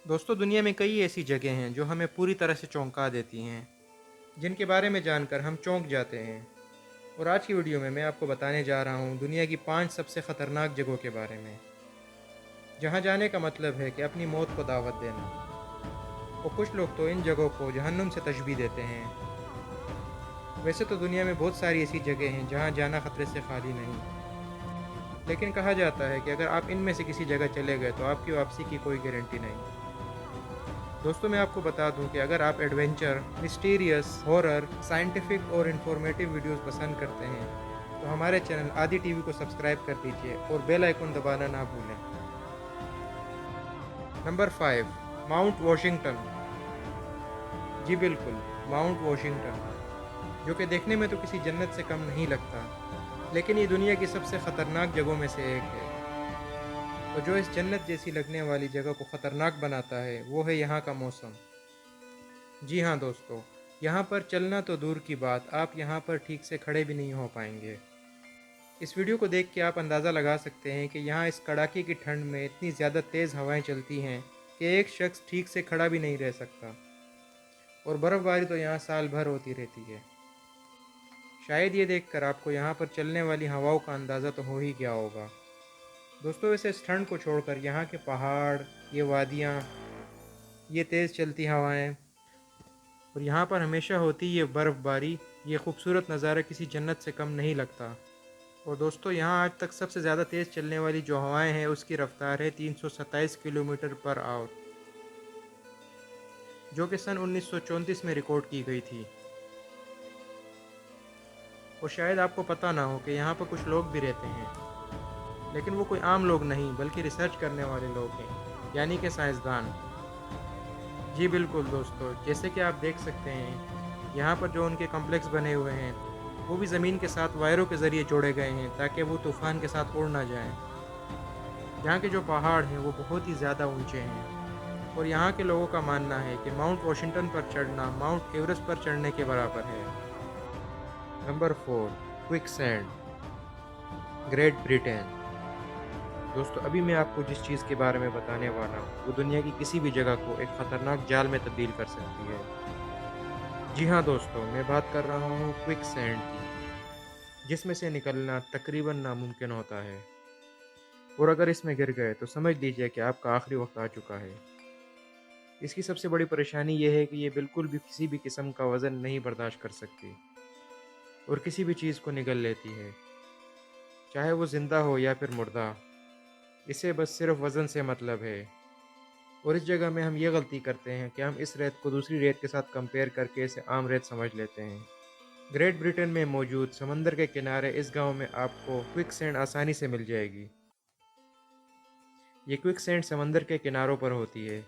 दोस्तों, दुनिया में कई ऐसी जगह हैं जो हमें पूरी तरह से चौंका देती हैं, जिनके बारे में जानकर हम चौंक जाते हैं। और आज की वीडियो में मैं आपको बताने जा रहा हूँ दुनिया की 5 सबसे ख़तरनाक जगहों के बारे में, जहाँ जाने का मतलब है कि अपनी मौत को दावत देना। और कुछ लोग तो इन जगहों को जहन्नुम से तशबीह देते हैं। वैसे तो दुनिया में बहुत सारी ऐसी जगह हैं जहाँ जाना खतरे से खाली नहीं, लेकिन कहा जाता है कि अगर आप इनमें से किसी जगह चले गए तो आपकी वापसी की कोई गारंटी नहीं। दोस्तों, मैं आपको बता दूं कि अगर आप एडवेंचर, मिस्टीरियस, हॉरर, साइंटिफिक और इन्फॉर्मेटिव वीडियोस पसंद करते हैं तो हमारे चैनल आदि टीवी को सब्सक्राइब कर दीजिए और बेल आइकन दबाना ना भूलें। Number 5, mount Washington. जी बिल्कुल, माउंट वॉशिंगटन, जो कि देखने में तो किसी जन्नत से कम नहीं लगता, लेकिन ये दुनिया की सबसे ख़तरनाक जगहों में से एक है। और जो इस जन्नत जैसी लगने वाली जगह को ख़तरनाक बनाता है वो है यहाँ का मौसम। जी हाँ दोस्तों, यहाँ पर चलना तो दूर की बात, आप यहाँ पर ठीक से खड़े भी नहीं हो पाएंगे। इस वीडियो को देख के आप अंदाज़ा लगा सकते हैं कि यहाँ इस कड़ाके की ठंड में इतनी ज़्यादा तेज़ हवाएं चलती हैं कि एक शख्स ठीक से खड़ा भी नहीं रह सकता। और बर्फ़बारी तो यहाँ साल भर होती रहती है। शायद ये देखकर आपको यहाँ पर चलने वाली हवाओं का अंदाज़ा तो हो ही गया होगा। दोस्तों, वैसे इस ठंड को छोड़कर यहाँ के पहाड़, ये वादियाँ, ये तेज़ चलती हवाएं और यहाँ पर हमेशा होती ये बर्फ़बारी, ये खूबसूरत नज़ारा किसी जन्नत से कम नहीं लगता। और दोस्तों, यहाँ आज तक सबसे ज़्यादा तेज़ चलने वाली जो हवाएं हैं उसकी रफ़्तार है 327 किलोमीटर पर आवर, जो कि सन 1934 में रिकॉर्ड की गई थी। और शायद आपको पता ना हो कि यहाँ पर कुछ लोग भी रहते हैं, लेकिन वो कोई आम लोग नहीं बल्कि रिसर्च करने वाले लोग हैं, यानी कि साइंसदान। जी बिल्कुल दोस्तों, जैसे कि आप देख सकते हैं यहाँ पर जो उनके कॉम्प्लेक्स बने हुए हैं वो भी ज़मीन के साथ वायरों के ज़रिए जोड़े गए हैं ताकि वो तूफ़ान के साथ उड़ ना जाएं। यहाँ के जो पहाड़ हैं वो बहुत ही ज़्यादा ऊंचे हैं और यहाँ के लोगों का मानना है कि माउंट वॉशिंगटन पर चढ़ना माउंट एवरेस्ट पर चढ़ने के बराबर है। Number 4, quick sand, great Britain. दोस्तों, अभी मैं आपको जिस चीज़ के बारे में बताने वाला हूँ वो दुनिया की किसी भी जगह को एक ख़तरनाक जाल में तब्दील कर सकती है। जी हाँ दोस्तों, मैं बात कर रहा हूँ क्विक सैंड की, जिसमें से निकलना तकरीबन नामुमकिन होता है। और अगर इसमें गिर गए तो समझ लीजिए कि आपका आखिरी वक्त आ चुका है। इसकी सबसे बड़ी परेशानी ये है कि ये बिल्कुल भी किसी भी किस्म का वज़न नहीं बर्दाश्त कर सकती और किसी भी चीज़ को निगल लेती है, चाहे वो ज़िंदा हो या फिर मुर्दा। इसे बस सिर्फ वज़न से मतलब है। और इस जगह में हम ये गलती करते हैं कि हम इस रेत को दूसरी रेत के साथ कंपेयर करके इसे आम रेत समझ लेते हैं। ग्रेट ब्रिटेन में मौजूद समंदर के किनारे इस गांव में आपको क्विक सैंड आसानी से मिल जाएगी। ये क्विक सैंड समंदर के किनारों पर होती है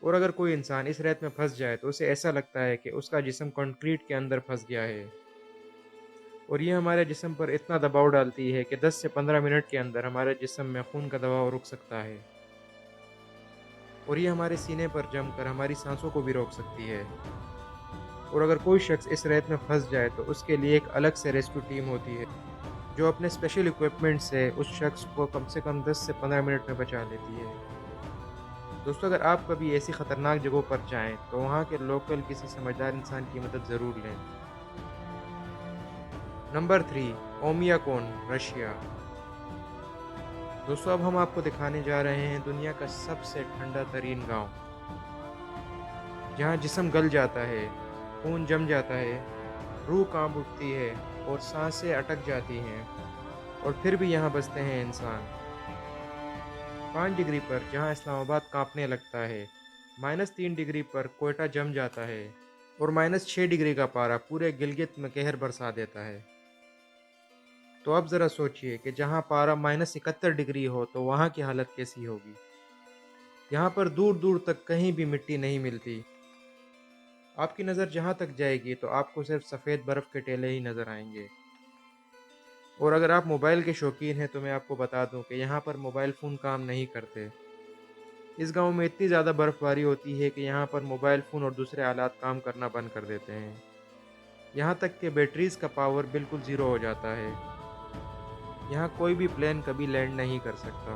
और अगर कोई इंसान इस रेत में फंस जाए तो उसे ऐसा लगता है कि उसका जिस्म कंक्रीट के अंदर फंस गया है। और ये हमारे जिस्म पर इतना दबाव डालती है कि 10 से 15 मिनट के अंदर हमारे जिस्म में खून का दबाव रुक सकता है और ये हमारे सीने पर जमकर हमारी सांसों को भी रोक सकती है। और अगर कोई शख्स इस रेत में फंस जाए तो उसके लिए एक अलग से रेस्क्यू टीम होती है जो अपने स्पेशल इक्विपमेंट से उस शख्स को कम से कम 10 से 15 मिनट में बचा लेती है। दोस्तों, अगर आप कभी ऐसी ख़तरनाक जगहों पर जाएं तो वहाँ के लोकल किसी समझदार इंसान की मदद ज़रूर लें। Number 3, Oymyakon, Russia. दोस्तों, अब हम आपको दिखाने जा रहे हैं दुनिया का सबसे ठंडा तरीन गांव, जहाँ जिस्म गल जाता है, खून जम जाता है, रूह कांप उठती है और सांसें अटक जाती हैं, और फिर भी यहाँ बसते हैं इंसान। 5 डिग्री पर जहाँ इस्लामाबाद कांपने लगता है, -3 डिग्री पर कोयटा जम जाता है और -6 डिग्री का पारा पूरे गिलगित में कहर बरसा देता है। तो अब ज़रा सोचिए कि जहाँ पारा -71 डिग्री हो तो वहाँ की हालत कैसी होगी। यहाँ पर दूर दूर तक कहीं भी मिट्टी नहीं मिलती। आपकी नज़र जहाँ तक जाएगी तो आपको सिर्फ सफ़ेद बर्फ़ के टेले ही नज़र आएंगे। और अगर आप मोबाइल के शौकीन हैं तो मैं आपको बता दूं कि यहाँ पर मोबाइल फ़ोन काम नहीं करते। इस गांव में इतनी ज़्यादा बर्फ़बारी होती है कि यहाँ पर मोबाइल फ़ोन और दूसरे आलात काम करना बंद कर देते हैं। यहाँ तक कि बैटरीज़ का पावर बिल्कुल ज़ीरो हो जाता है। यहाँ कोई भी प्लेन कभी लैंड नहीं कर सकता।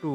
2،